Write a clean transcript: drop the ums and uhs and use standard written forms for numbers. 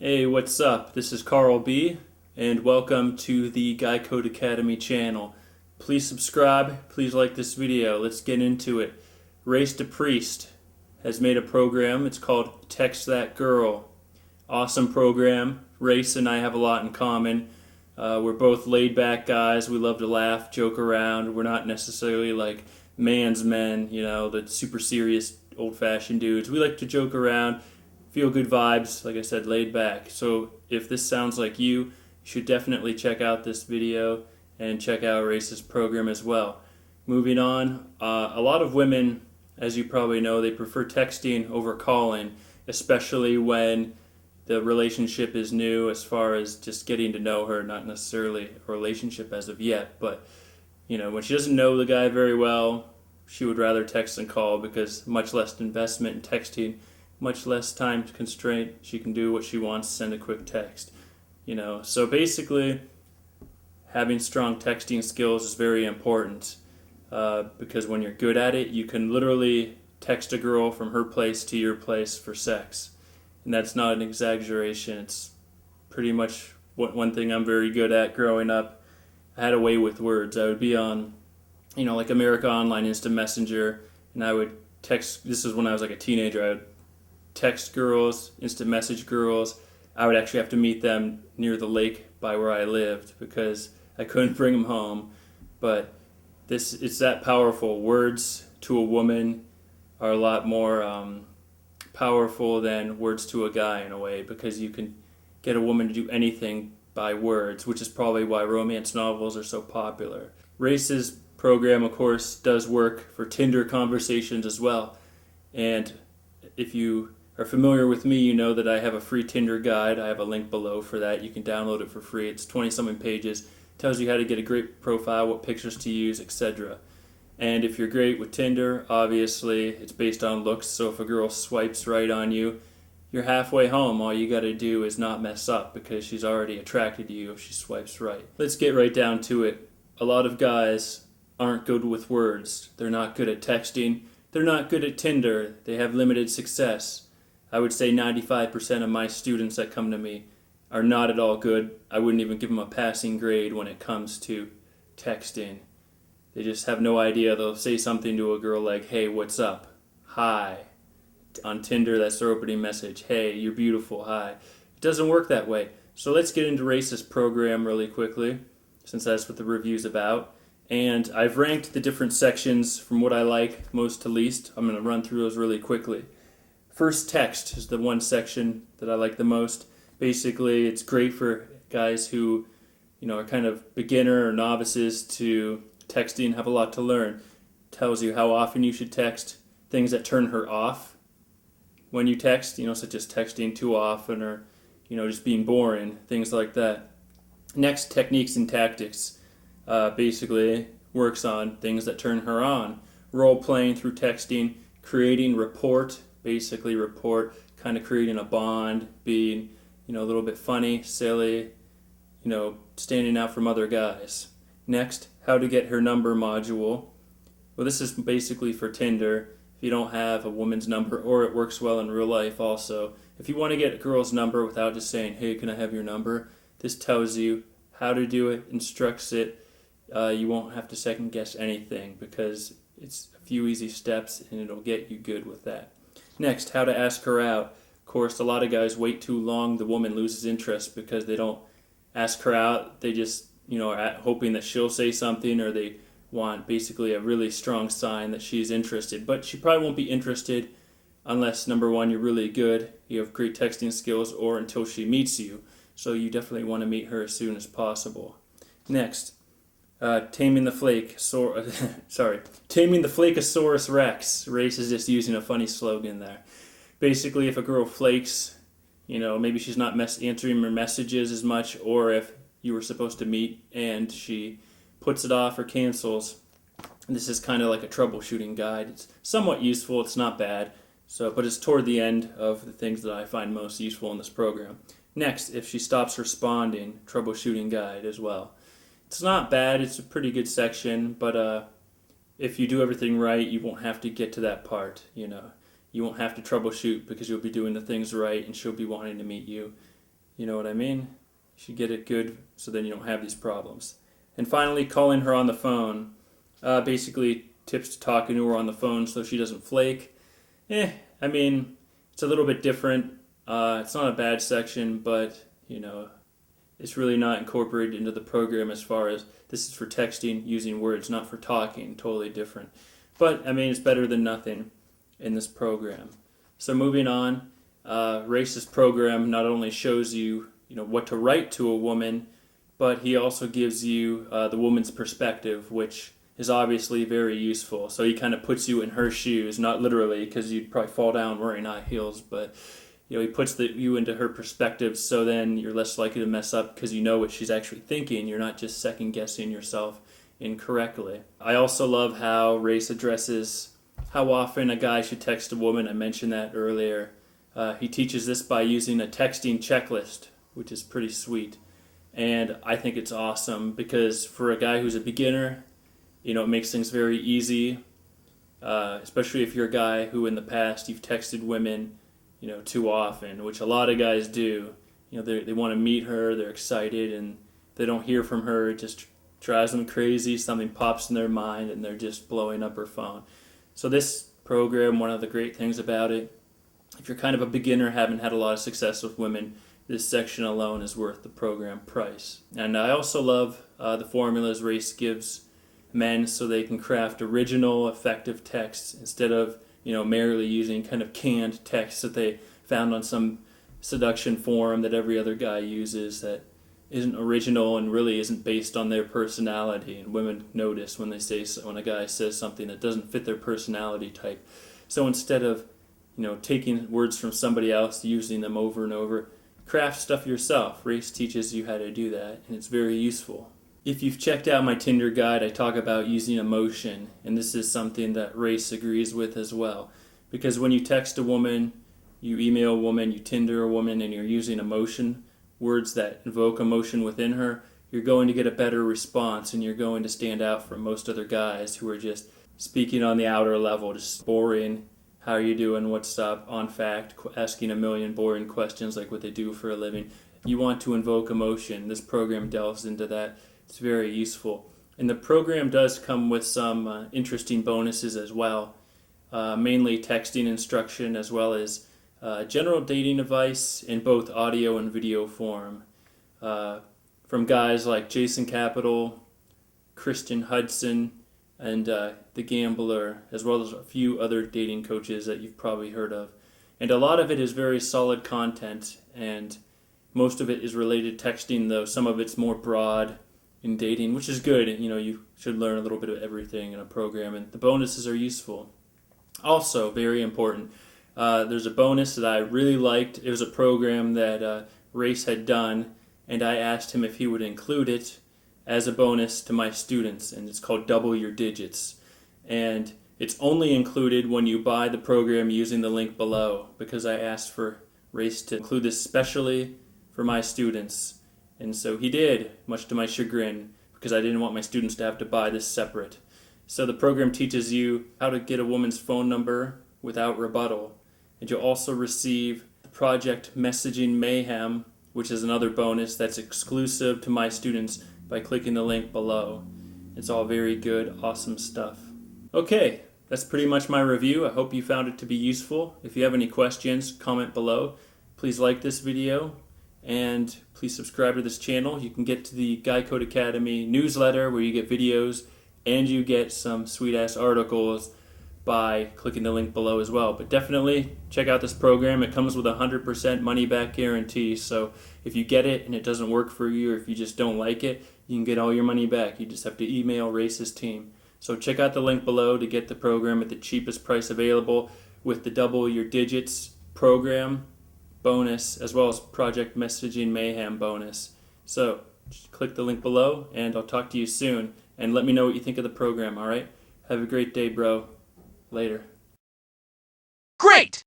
Hey, what's up? This is Carl B, and welcome to the Guy Code Academy channel. Please subscribe, please like this video. Let's get into it. dePriest has made a program. It's called Text That Girl. Awesome program. Race and I have a lot in common. We're both laid back guys. We love to laugh, joke around. We're not necessarily like man's men, the super serious old fashioned dudes. We like to joke around. Feel good vibes, like I said, laid back. So if this sounds like you should definitely check out this video and check out Race's program as well. Moving on, a lot of women, as you probably know, they prefer texting over calling, especially when the relationship is new, as far as just getting to know her, not necessarily a relationship as of yet, but when she doesn't know the guy very well, she would rather text than call because much less investment in texting, much less time constraint. She can do what she wants, send a quick text. So basically, having strong texting skills is very important because when you're good at it, you can literally text a girl from her place to your place for sex. And that's not an exaggeration. It's pretty much one thing I'm very good at growing up. I had a way with words. I would be on, like America Online Instant Messenger, and I would text. This is when I was like a teenager. I would text girls, instant message girls. I would actually have to meet them near the lake by where I lived because I couldn't bring them home. But it's that powerful. Words to a woman are a lot more powerful than words to a guy in a way, because you can get a woman to do anything by words, which is probably why romance novels are so popular. Race's program, of course, does work for Tinder conversations as well. And if you are familiar with me, you know that I have a free Tinder guide. I have a link below for that. You can download it for free. It's 20-something pages. Tells you how to get a great profile, what pictures to use, etc. And if you're great with Tinder, obviously it's based on looks. So if a girl swipes right on you, you're halfway home. All you got to do is not mess up because she's already attracted to you if she swipes right. Let's get right down to it. A lot of guys aren't good with words. They're not good at texting. They're not good at Tinder. They have limited success. I would say 95% of my students that come to me are not at all good. I wouldn't even give them a passing grade when it comes to texting. They just have no idea. They'll say something to a girl like, "Hey, what's up? Hi." On Tinder, that's their opening message. "Hey, you're beautiful. Hi." It doesn't work that way. So let's get into Race's program really quickly, since that's what the review's about. And I've ranked the different sections from what I like most to least. I'm going to run through those really quickly. First, text is the one section that I like the most. Basically, it's great for guys who, are kind of beginner or novices to texting, have a lot to learn. Tells you how often you should text, things that turn her off when you text, such as texting too often or, just being boring, things like that. Next, techniques and tactics. Basically works on things that turn her on. Role-playing through texting, creating rapport, kind of creating a bond, being, a little bit funny, silly, standing out from other guys. Next, how to get her number module. Well, this is basically for Tinder. If you don't have a woman's number, or it works well in real life also. If you want to get a girl's number without just saying, "Hey, can I have your number?" This tells you how to do it, instructs it. You won't have to second guess anything because it's a few easy steps and it'll get you good with that. Next, how to ask her out. Of course, a lot of guys wait too long. The woman loses interest because they don't ask her out. They just, are hoping that she'll say something, or they want basically a really strong sign that she's interested. But she probably won't be interested unless, number one, you're really good, you have great texting skills, or until she meets you. So you definitely want to meet her as soon as possible. Next, taming the Flakeosaurus Rex. Race is just using a funny slogan there. Basically, if a girl flakes, maybe she's not answering her messages as much, or if you were supposed to meet and she puts it off or cancels, this is kind of like a troubleshooting guide. It's somewhat useful. It's not bad. But it's toward the end of the things that I find most useful in this program. Next, if she stops responding, troubleshooting guide as well. It's not bad. It's a pretty good section, but if you do everything right, you won't have to get to that part. You won't have to troubleshoot because you'll be doing the things right, and she'll be wanting to meet you. You know what I mean? You should get it good so then you don't have these problems. And finally, calling her on the phone. Basically, tips to talking to her on the phone so she doesn't flake. I mean, it's a little bit different. It's not a bad section, but, it's really not incorporated into the program as far as this is for texting, using words, not for talking. Totally different. But, I mean, it's better than nothing in this program. So moving on, Race's program not only shows you, what to write to a woman, but he also gives you the woman's perspective, which is obviously very useful. So he kind of puts you in her shoes, not literally, because you'd probably fall down wearing high heels, but he puts you into her perspective, so then you're less likely to mess up because you know what she's actually thinking. You're not just second-guessing yourself incorrectly. I also love how Race addresses how often a guy should text a woman. I mentioned that earlier. He teaches this by using a texting checklist, which is pretty sweet. And I think it's awesome because for a guy who's a beginner, it makes things very easy, especially if you're a guy who in the past you've texted women too often, which a lot of guys do. They want to meet her, they're excited, and they don't hear from her. It just drives them crazy. Something pops in their mind, and they're just blowing up her phone. So this program, one of the great things about it, if you're kind of a beginner, haven't had a lot of success with women, this section alone is worth the program price. And I also love the formulas Race gives men so they can craft original, effective texts instead of merely using kind of canned text that they found on some seduction forum that every other guy uses that isn't original and really isn't based on their personality. And women notice when a guy says something that doesn't fit their personality type. So instead of taking words from somebody else, using them over and over, craft stuff yourself. Race teaches you how to do that, and it's very useful. If you've checked out my Tinder guide, I talk about using emotion, and this is something that Race agrees with as well. Because when you text a woman, you email a woman, you Tinder a woman, and you're using emotion, words that invoke emotion within her, you're going to get a better response, and you're going to stand out from most other guys who are just speaking on the outer level, just boring, how are you doing, what's up, on fact, asking a million boring questions like what they do for a living. You want to invoke emotion. This program delves into that. It's very useful. And the program does come with some interesting bonuses as well, mainly texting instruction as well as general dating advice in both audio and video form from guys like Jason Capital, Christian Hudson, and The Gambler, as well as a few other dating coaches that you've probably heard of. And a lot of it is very solid content, and most of it is related to texting, though some of it's more broad in dating, which is good. You should learn a little bit of everything in a program, and the bonuses are useful. Also, very important, there's a bonus that I really liked. It was a program that Race had done, and I asked him if he would include it as a bonus to my students, and it's called Double Your Digits. And it's only included when you buy the program using the link below, because I asked for Race to include this specially for my students. And so he did, much to my chagrin, because I didn't want my students to have to buy this separate. So the program teaches you how to get a woman's phone number without rebuttal. And you'll also receive the Project Messaging Mayhem, which is another bonus that's exclusive to my students by clicking the link below. It's all very good, awesome stuff. Okay, that's pretty much my review. I hope you found it to be useful. If you have any questions, comment below. Please like this video. And please subscribe to this channel. You can get to the Guy Code Academy newsletter where you get videos and you get some sweet-ass articles by clicking the link below as well. But definitely check out this program. It comes with a 100% money-back guarantee. So if you get it and it doesn't work for you, or if you just don't like it, you can get all your money back. You just have to email Race's team. So check out the link below to get the program at the cheapest price available with the Double Your Digits program bonus, as well as Project Messaging Mayhem bonus. So just click the link below, and I'll talk to you soon. And let me know what you think of the program, all right? Have a great day, bro. Later. Great!